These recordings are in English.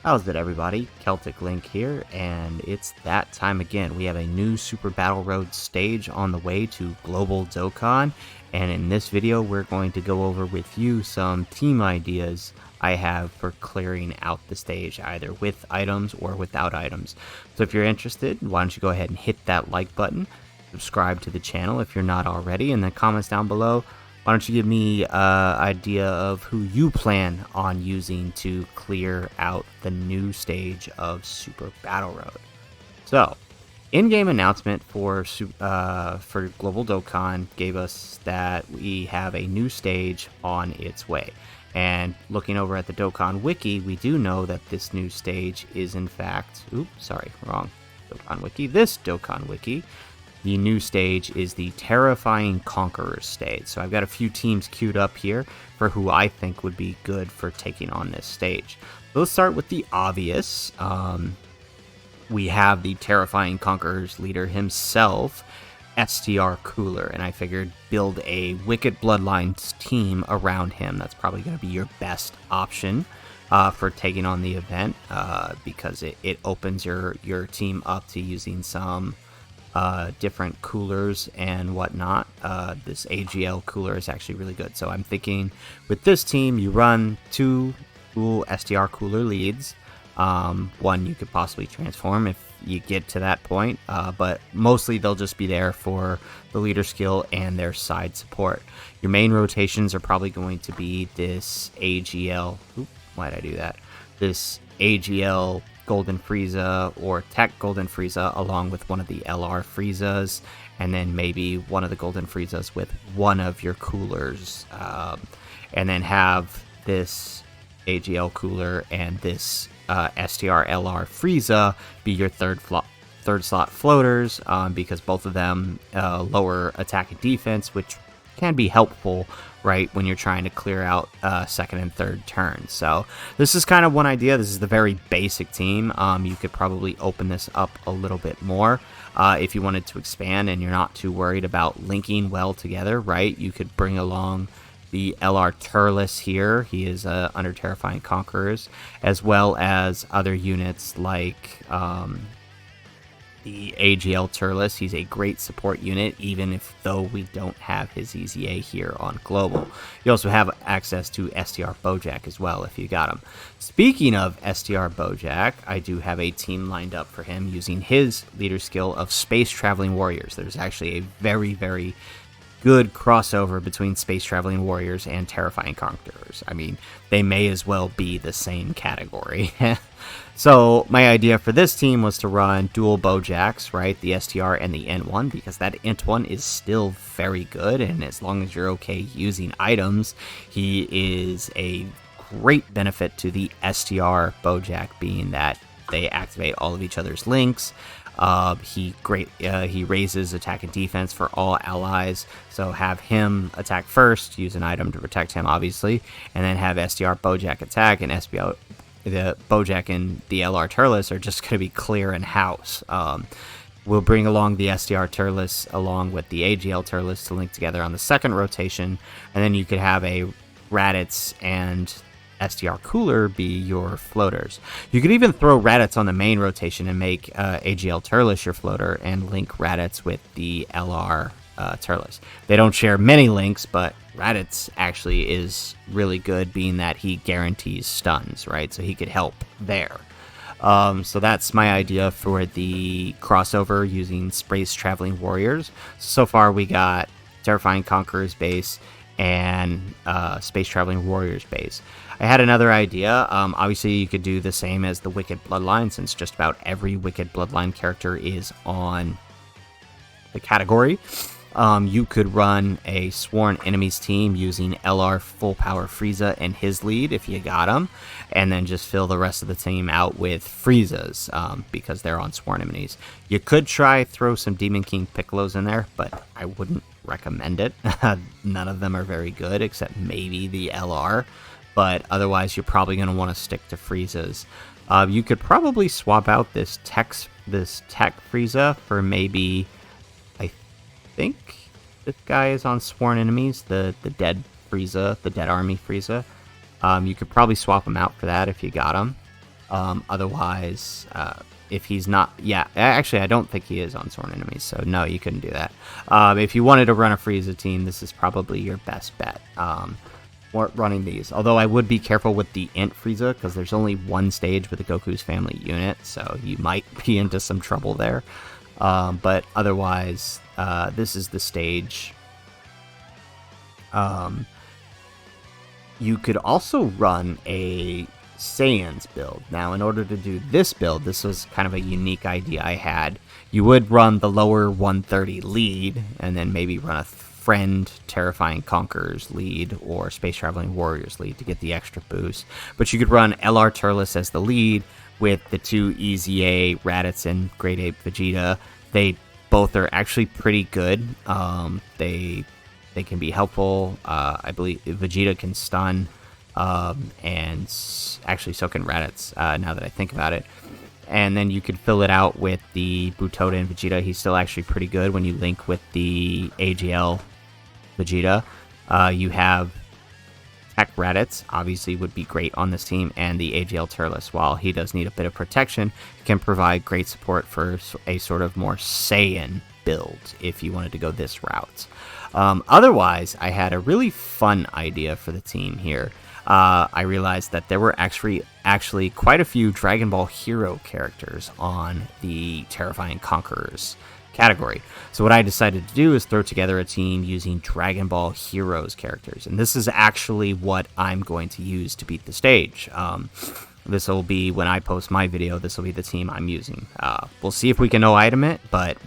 How's it, everybody? Celtic Link here, and it's that time again. We have a new Super Battle Road stage on the way to Global Dokkan, and in this video we're going to go over with you some team ideas I have for clearing out the stage, either with items or without items. So if you're interested, why don't you go ahead and hit that like button, subscribe to the channel if you're not already, and then comments down below. Why don't you give me an idea of who you plan on using to clear out the new stage of Super Battle Road? So, in-game announcement for Global Dokkan gave us that we have a new stage on its way. And looking over at the Dokkan Wiki, we do know that this new stage is in fact... Oops, sorry, wrong Dokkan Wiki. This Dokkan Wiki, the new stage is the Terrifying Conquerors stage. So I've got a few teams queued up here for who I think would be good for taking on this stage. So let's start with the obvious. We have the Terrifying Conquerors leader himself, SBR Cooler, and I figured build a Wicked Bloodlines team around him. That's probably going to be your best option for taking on the event, because it opens your team up to using some different coolers and whatnot. This AGL cooler is actually really good. So I'm thinking with this team, you run two cool SDR cooler leads. One you could possibly transform if you get to that point, but mostly they'll just be there for the leader skill and their side support. Your main rotations are probably going to be this AGL. Oop, why did I do that? This AGL Golden Frieza or Tech Golden Frieza along with one of the LR Friezas, and then maybe one of the Golden Friezas with one of your coolers, and then have this AGL cooler and this STR LR Frieza be your third slot floaters, because both of them lower attack and defense, which can be helpful, right, when you're trying to clear out second and third turns. So this is kind of one idea. This is the very basic team. You could probably open this up a little bit more if you wanted to expand and you're not too worried about linking well together, right? You could bring along the LR Turles here. He is under Terrifying Conquerors, as well as other units like the AGL Turles. He's a great support unit, even though we don't have his EZA here on Global. You also have access to STR Bojack as well, if you got him. Speaking of STR Bojack, I do have a team lined up for him using his leader skill of Space Traveling Warriors. There's actually a very, very good crossover between Space Traveling Warriors and Terrifying Conquerors. I mean, they may as well be the same category. So my idea for this team was to run dual Bojacks, right? The STR and the N1, because that Int1 is still very good, and as long as you're okay using items, he is a great benefit to the STR Bojack, being that they activate all of each other's links. He raises attack and defense for all allies, so have him attack first, use an item to protect him, obviously, and then have STR Bojack attack, and the Bojack and the LR Turles are just going to be clear in house. We'll bring along the STR Turles along with the AGL Turles to link together on the second rotation, and then you could have a Raditz and STR Cooler be your floaters. You could even throw Raditz on the main rotation and make AGL Turles your floater and link Raditz with the LR Turles. They don't share many links, but Raditz actually is really good, being that he guarantees stuns, right? So he could help there. So that's my idea for the crossover using Space Traveling Warriors. So far we got Terrifying Conquerors base and Space Traveling Warriors base. I had another idea. Obviously, you could do the same as the Wicked Bloodline, since just about every Wicked Bloodline character is on the category. You could run a Sworn Enemies team using LR Full Power Frieza and his lead if you got him, and then just fill the rest of the team out with Friezas, because they're on Sworn Enemies. You could try throw some Demon King Piccolos in there, but I wouldn't recommend it. None of them are very good, except maybe the LR, but otherwise you're probably going to want to stick to Friezas. You could probably swap out this Tech Frieza for maybe, I think this guy is on Sworn Enemies, the dead Frieza, the Dead Army Frieza. You could probably swap him out for that if you got him. Otherwise, if he's not, yeah, actually, I don't think he is on Sworn Enemies, so no, you couldn't do that. If you wanted to run a Frieza team, this is probably your best bet. Running these, although I would be careful with the Int Frieza because there's only one stage with the Goku's family unit, so you might be into some trouble there. But otherwise, this is the stage. You could also run a Saiyans build. Now, in order to do this build, this was kind of a unique idea I had. You would run the lower 130 lead, and then maybe run a Friend Terrifying Conquerors lead or Space Traveling Warriors lead to get the extra boost. But you could run LR Turles as the lead with the two EZA Raditz and Great Ape Vegeta. They both are actually pretty good. They can be helpful. I believe Vegeta can stun, and actually so can Raditz, now that I think about it. And then you could fill it out with the Butoda and Vegeta. He's still actually pretty good when you link with the AGL Vegeta. You have Tech Raditz, obviously would be great on this team, and the AGL Turles. While he does need a bit of protection, can provide great support for a sort of more Saiyan build if you wanted to go this route. Otherwise, I had a really fun idea for the team here. I realized that there were actually quite a few Dragon Ball Hero characters on the Terrifying Conquerors category. So what I decided to do is throw together a team using Dragon Ball Heroes characters. And this is actually what I'm going to use to beat the stage. This will be, when I post my video, this will be the team I'm using. We'll see if we can no-item it, but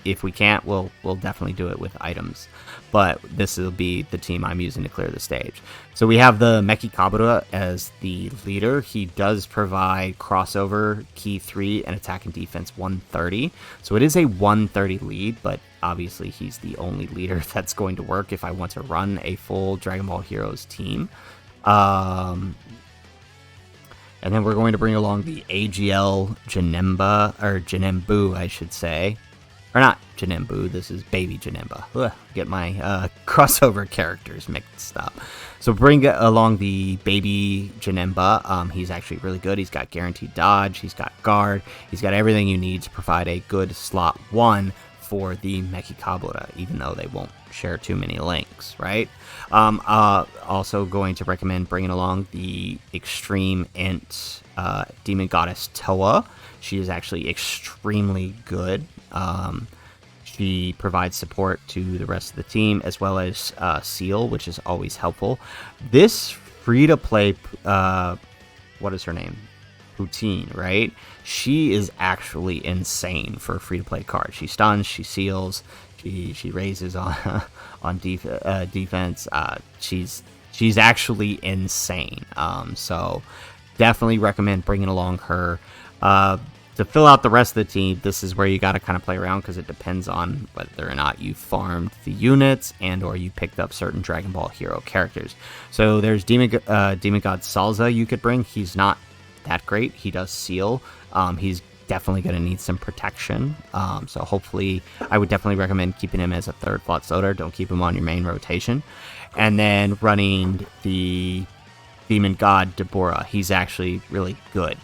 if we can't, we'll definitely do it with items. But this will be the team I'm using to clear the stage. So we have the Mechikabura as the leader. He does provide crossover, key 3, and attack and defense 130. So it is a 130 lead, but obviously he's the only leader that's going to work if I want to run a full Dragon Ball Heroes team. And then we're going to bring along the AGL Janembu, I should say. Or not Janembu, this is Baby Janemba. Ugh, get my crossover characters mixed up. So bring along the Baby Janemba. He's actually really good. He's got guaranteed dodge, he's got guard, he's got everything you need to provide a good slot 1 for the Mechikabura, even though they won't share too many links, right? Also going to recommend bringing along the Extreme Int Demon Goddess Toa. She is actually extremely good. She provides support to the rest of the team, as well as Seal, which is always helpful. This free-to-play, what is her name? Poutine, right? She is actually insane for a free-to-play card. She stuns, she seals, she raises on defense. She's actually insane. So definitely recommend bringing along her. To fill out the rest of the team, this is where you got to kind of play around, because it depends on whether or not you farmed the units and or you picked up certain Dragon Ball Hero characters. So there's Demon God Salza you could bring. He's not that great. He does seal. He's definitely going to need some protection. So hopefully, I would definitely recommend keeping him as a third slot loader. Don't keep him on your main rotation. And then running the Demon God Deborah. He's actually really good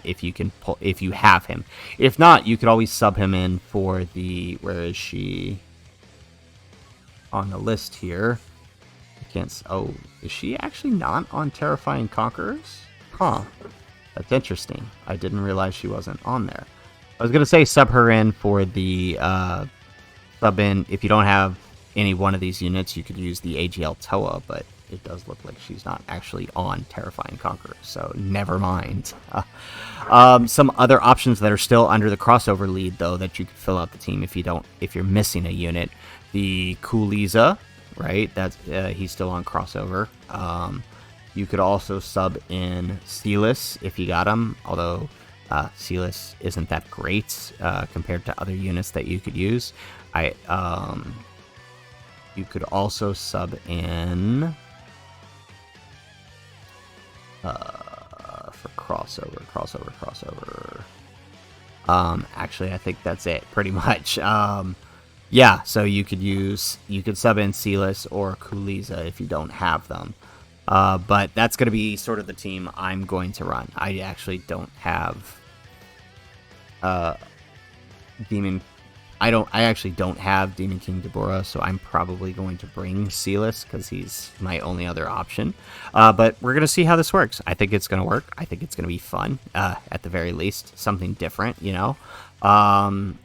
if you have him. If not, you could always sub him in for the, where is she on the list here? I can't. Oh, is she actually not on Terrifying Conquerors? Huh. That's interesting. I didn't realize she wasn't on there. I was gonna say sub her in for the sub in. If you don't have any one of these units, you could use the AGL Toa, but it does look like she's not actually on Terrifying Conquerors, so never mind. Some other options that are still under the crossover lead, though, that you could fill out the team if you're missing a unit. The Kuliza, right? That's he's still on crossover. You could also sub in Silas if you got him, although Silas isn't that great compared to other units that you could use. You could also sub in for crossover. Actually, I think that's it pretty much. Yeah, so you could sub in Silas or Kuliza if you don't have them. But that's going to be sort of the team I'm going to run. I actually don't have Demon. I actually don't have Demon King Deborah, so I'm probably going to bring Silas because he's my only other option. But we're going to see how this works. I think it's going to work. I think it's going to be fun, at the very least. Something different, you know?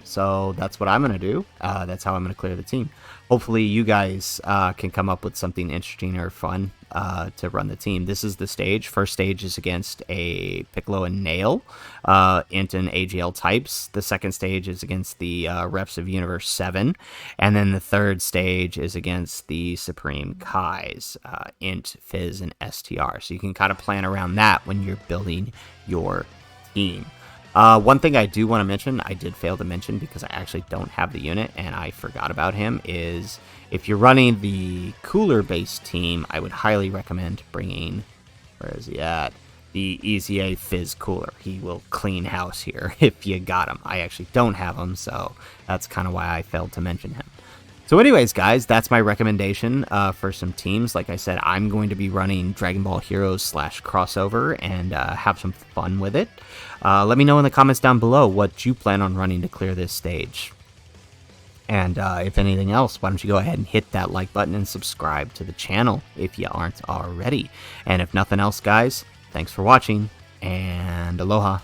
So that's what I'm going to do. That's how I'm going to clear the team. Hopefully you guys can come up with something interesting or fun to run the team. This is the stage. First stage is against a Piccolo and Nail, Int and AGL types. The second stage is against the Reps of Universe 7. And then the third stage is against the Supreme Kais, Int, Fizz, and STR. So you can kind of plan around that when you're building your team. One thing I do want to mention, I did fail to mention because I actually don't have the unit and I forgot about him, is if you're running the cooler-based team, I would highly recommend bringing, where is he at? The EZA Fizz Cooler. He will clean house here if you got him. I actually don't have him, so that's kind of why I failed to mention him. So anyways, guys, that's my recommendation for some teams. Like I said, I'm going to be running Dragon Ball Heroes / crossover and have some fun with it. Let me know in the comments down below what you plan on running to clear this stage. And if anything else, why don't you go ahead and hit that like button and subscribe to the channel if you aren't already. And if nothing else, guys, thanks for watching, and aloha.